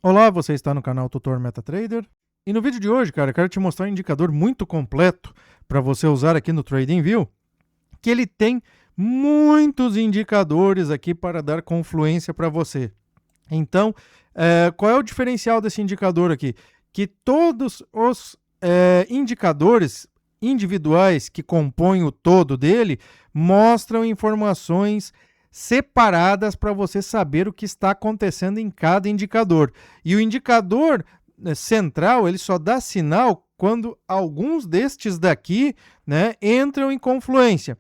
Olá, você está no canal Tutor MetaTrader. E no vídeo de hoje, cara, eu quero te mostrar um indicador muito completo para você usar aqui no TradingView, que ele tem muitos indicadores aqui para dar confluência para você. Então, qual é o diferencial desse indicador aqui? Que todos os indicadores individuais que compõem o todo dele mostram informações separadas para você saber o que está acontecendo em cada indicador. E o indicador central, ele só dá sinal quando alguns destes daqui, né, entram em confluência.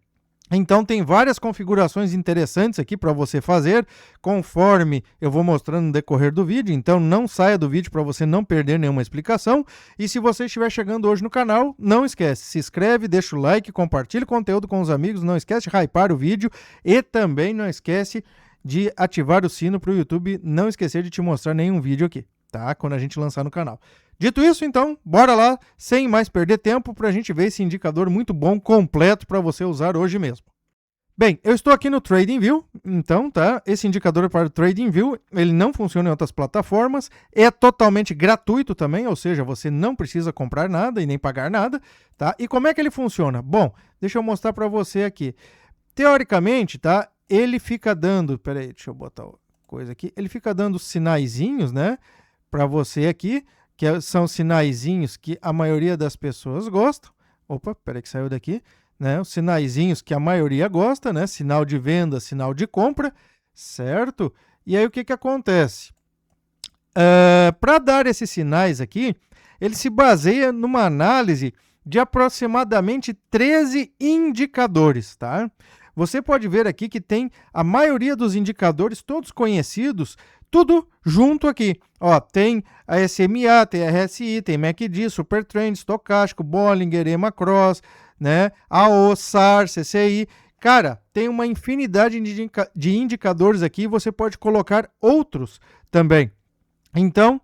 Então tem várias configurações interessantes aqui para você fazer, conforme eu vou mostrando no decorrer do vídeo, então não saia do vídeo para você não perder nenhuma explicação. E se você estiver chegando hoje no canal, não esquece, se inscreve, deixa o like, compartilha o conteúdo com os amigos, não esquece de hypar o vídeo e também não esquece de ativar o sino para o YouTube não esquecer de te mostrar nenhum vídeo aqui, tá? Quando a gente lançar no canal. Dito isso, então, bora lá, sem mais perder tempo, para a gente ver esse indicador muito bom, completo, para você usar hoje mesmo. Bem, eu estou aqui no TradingView, então, tá? Esse indicador para o TradingView, ele não funciona em outras plataformas, é totalmente gratuito também, ou seja, você não precisa comprar nada e nem pagar nada, tá? E como é que ele funciona? Bom, deixa eu mostrar para você aqui. Teoricamente, tá? Ele fica dando, peraí, deixa eu botar coisa aqui, ele fica dando sinaizinhos, né, para você aqui, que são sinaizinhos que a maioria das pessoas gostam. Opa, peraí que saiu daqui. Né? Os sinaizinhos que a maioria gosta, né? Sinal de venda, sinal de compra, certo? E aí o que acontece? Para dar esses sinais aqui, ele se baseia numa análise de aproximadamente 13 indicadores, tá? Você pode ver aqui que tem a maioria dos indicadores, todos conhecidos, tudo junto aqui. Ó, tem a SMA, tem a RSI, tem MACD, Supertrend, Estocástico, Bollinger, EMA Cross, né? AO, SAR, CCI. Cara, tem uma infinidade de indicadores aqui, você pode colocar outros também. Então,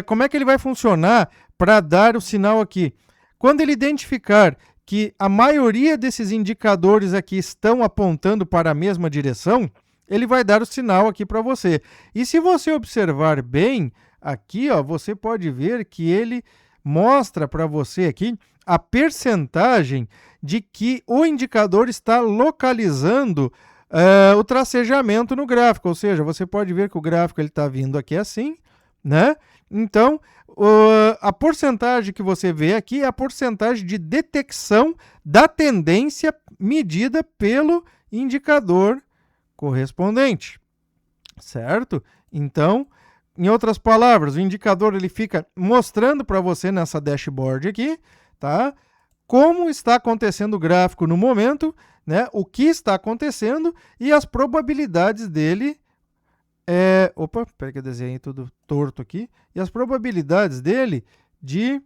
como é que ele vai funcionar para dar o sinal aqui? Quando ele identificar que a maioria desses indicadores aqui estão apontando para a mesma direção, ele vai dar o sinal aqui para você. E se você observar bem, aqui ó, você pode ver que ele mostra para você aqui a percentagem de que o indicador está localizando o tracejamento no gráfico. Ou seja, você pode ver que o gráfico está vindo aqui assim, né? Então, a porcentagem que você vê aqui é a porcentagem de detecção da tendência medida pelo indicador correspondente, certo? Então, em outras palavras, o indicador ele fica mostrando para você nessa dashboard aqui, tá? Como está acontecendo o gráfico no momento, né? O que está acontecendo e as probabilidades dele. Opa, peraí que eu desenhei tudo torto aqui. E as probabilidades dele de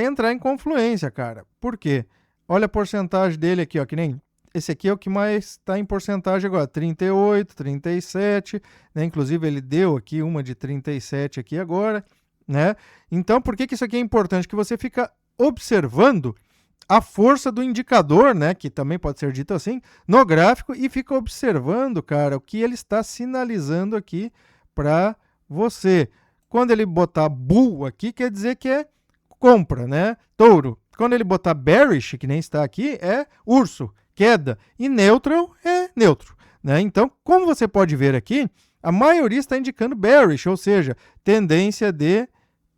entrar em confluência, cara. Por quê? Olha a porcentagem dele aqui, ó, que nem esse aqui é o que mais está em porcentagem agora, 38, 37, né? Inclusive ele deu aqui uma de 37 aqui agora, né? Então, por que isso aqui é importante? Que você fica observando a força do indicador, né, que também pode ser dito assim, no gráfico e fica observando, cara, o que ele está sinalizando aqui para você. Quando ele botar bull aqui, quer dizer que é compra, né? Touro. Quando ele botar bearish, que nem está aqui, é urso, queda. E neutral é neutro, né? Então, como você pode ver aqui, a maioria está indicando bearish, ou seja, tendência de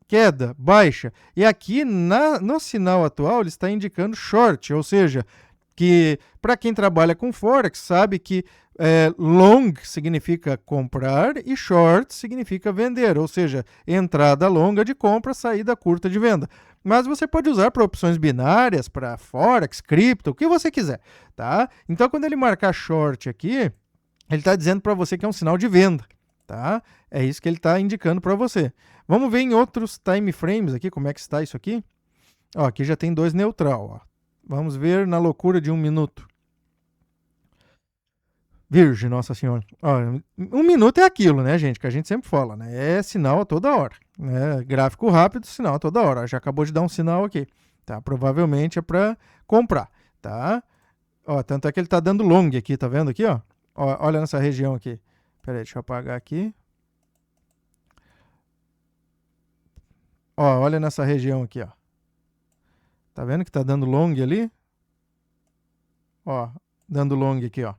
queda, baixa. E aqui no sinal atual ele está indicando short, ou seja, que para quem trabalha com Forex sabe que long significa comprar e short significa vender, ou seja, entrada longa de compra, saída curta de venda. Mas você pode usar para opções binárias, para Forex, cripto, o que você quiser, tá? Então, quando ele marcar short aqui, ele está dizendo para você que é um sinal de venda, tá? É isso que ele está indicando para você. Vamos ver em outros time frames aqui, como é que está isso aqui. Ó, aqui já tem 2 neutral, ó. Vamos ver na loucura de 1 minuto. Virgem, nossa senhora. Ó, 1 minuto é aquilo, né, gente? Que a gente sempre fala, né? É sinal a toda hora. Né? Gráfico rápido, sinal a toda hora. Já acabou de dar um sinal aqui. Tá? Provavelmente é para comprar, tá? Ó, tanto é que ele tá dando long aqui, tá vendo aqui, ó? Ó, olha nessa região aqui. Pera aí, deixa eu apagar aqui. Ó, olha nessa região aqui, ó. Tá vendo que tá dando long ali? Ó, dando long aqui, ó.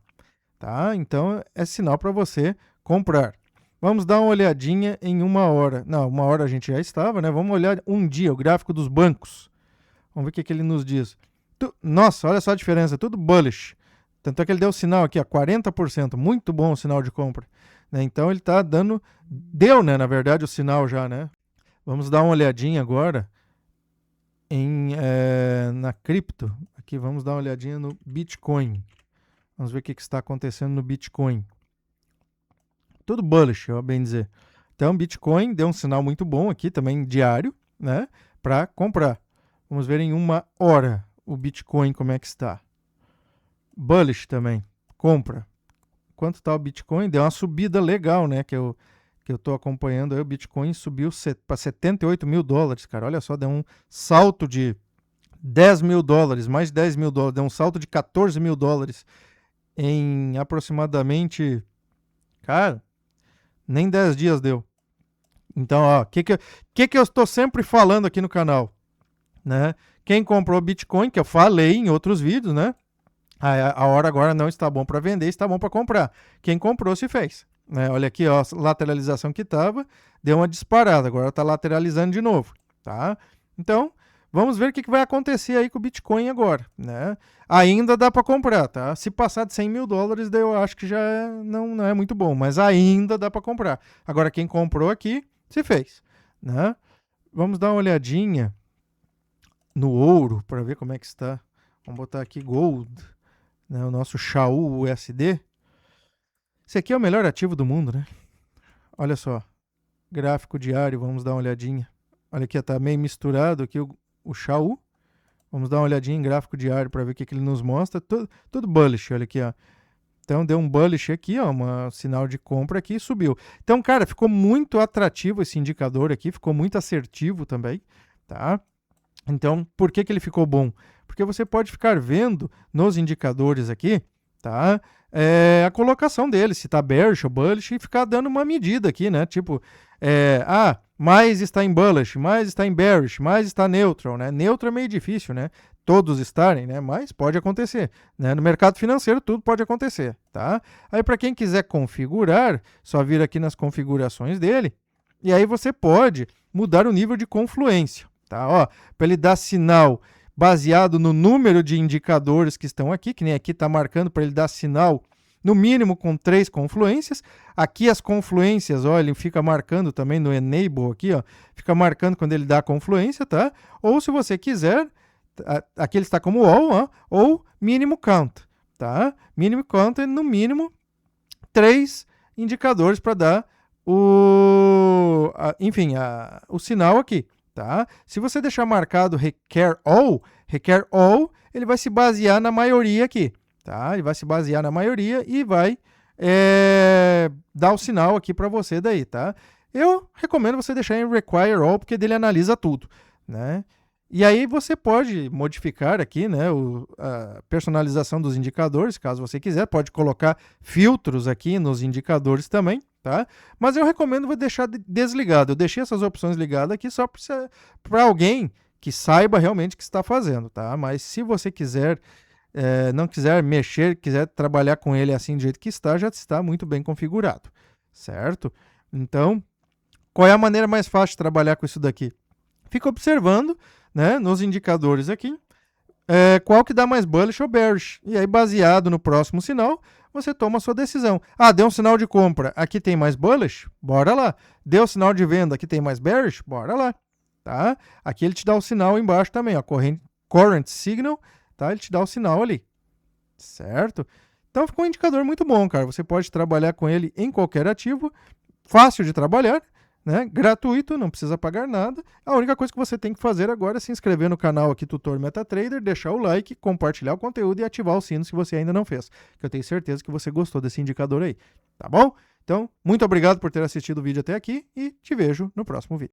Tá? Então é sinal para você comprar. Vamos dar uma olhadinha em 1 hora. Não, 1 hora a gente já estava, né? Vamos olhar um dia, o gráfico dos bancos. Vamos ver o que ele nos diz. Nossa, olha só a diferença, tudo bullish. Tanto é que ele deu o sinal aqui, ó, 40%. Muito bom o sinal de compra. Né? Então ele tá dando... Deu, né, na verdade, o sinal já, né? Vamos dar uma olhadinha agora na cripto. Aqui vamos dar uma olhadinha no Bitcoin. Vamos ver o que está acontecendo no Bitcoin. Tudo bullish, ó, bem dizer. Então, o Bitcoin deu um sinal muito bom aqui, também diário, né? Para comprar. Vamos ver em 1 hora o Bitcoin como é que está. Bullish também, compra. Quanto está o Bitcoin? Deu uma subida legal, né? Que eu estou acompanhando aí. O Bitcoin subiu para 78 mil dólares, cara. Olha só, deu um salto de 10 mil dólares, mais de 10 mil dólares. Deu um salto de 14 mil dólares em aproximadamente, cara, nem 10 dias deu. Então, ó, o que eu estou sempre falando aqui no canal, né? Quem comprou Bitcoin, que eu falei em outros vídeos, né? A hora agora não está bom para vender, está bom para comprar. Quem comprou se fez. Né? Olha aqui, ó, a lateralização que estava, deu uma disparada, agora está lateralizando de novo, tá? Então, vamos ver o que vai acontecer aí com o Bitcoin agora, né? Ainda dá para comprar, tá? Se passar de 100 mil dólares, daí eu acho que já não é muito bom, mas ainda dá para comprar. Agora, quem comprou aqui, se fez, né? Vamos dar uma olhadinha no ouro para ver como é que está. Vamos botar aqui Gold, né? O nosso Shaul USD. Esse aqui é o melhor ativo do mundo, né? Olha só, gráfico diário, vamos dar uma olhadinha. Olha aqui, tá meio misturado aqui o Shaul. Vamos dar uma olhadinha em gráfico diário para ver o que ele nos mostra. Tudo bullish, olha aqui, ó. Então deu um bullish aqui, ó, um sinal de compra aqui e subiu. Então, cara, ficou muito atrativo esse indicador aqui, ficou muito assertivo também, tá? Então, por que ele ficou bom? Porque você pode ficar vendo nos indicadores aqui, tá? A colocação dele, se está bearish ou bullish, e ficar dando uma medida aqui, né? Tipo, mais está em bullish, mais está em bearish, mais está neutral, né? Neutral é meio difícil, né? Todos estarem, né? Mas pode acontecer, né? No mercado financeiro tudo pode acontecer, tá? Aí para quem quiser configurar, só vir aqui nas configurações dele, e aí você pode mudar o nível de confluência, tá? Ó, para ele dar sinal baseado no número de indicadores que estão aqui, que nem aqui está marcando para ele dar sinal no mínimo com 3 confluências. Aqui as confluências, ó, ele fica marcando também no Enable aqui, ó, fica marcando quando ele dá a confluência, tá? Ou se você quiser, aqui ele está como all, ó, ou mínimo count, tá? Mínimo count é no mínimo 3 indicadores para dar o sinal aqui. Tá? Se você deixar marcado requer all, ele vai se basear na maioria aqui. Tá? Ele vai se basear na maioria e vai dar o sinal aqui para você daí. Tá? Eu recomendo você deixar em require all, porque ele analisa tudo. Né? E aí você pode modificar aqui, né, a personalização dos indicadores, caso você quiser. Pode colocar filtros aqui nos indicadores também. Tá? Mas eu recomendo deixar desligado. Eu deixei essas opções ligadas aqui só para alguém que saiba realmente o que está fazendo. Tá? Mas se você quiser, não quiser mexer, quiser trabalhar com ele assim do jeito que está, já está muito bem configurado. Certo? Então, qual é a maneira mais fácil de trabalhar com isso daqui? Fica observando, né, nos indicadores aqui, qual que dá mais bullish ou bearish. E aí, baseado no próximo sinal, você toma a sua decisão. Ah, deu um sinal de compra, aqui tem mais bullish? Bora lá. Deu sinal de venda, aqui tem mais bearish? Bora lá. Tá? Aqui ele te dá o sinal embaixo também, ó, current signal, tá? Ele te dá o sinal ali. Certo? Então ficou um indicador muito bom, cara. Você pode trabalhar com ele em qualquer ativo, fácil de trabalhar, né? Gratuito, não precisa pagar nada. A única coisa que você tem que fazer agora é se inscrever no canal aqui, Tutor MetaTrader, deixar o like, compartilhar o conteúdo e ativar o sino se você ainda não fez. Que eu tenho certeza que você gostou desse indicador aí, tá bom? Então, muito obrigado por ter assistido o vídeo até aqui e te vejo no próximo vídeo.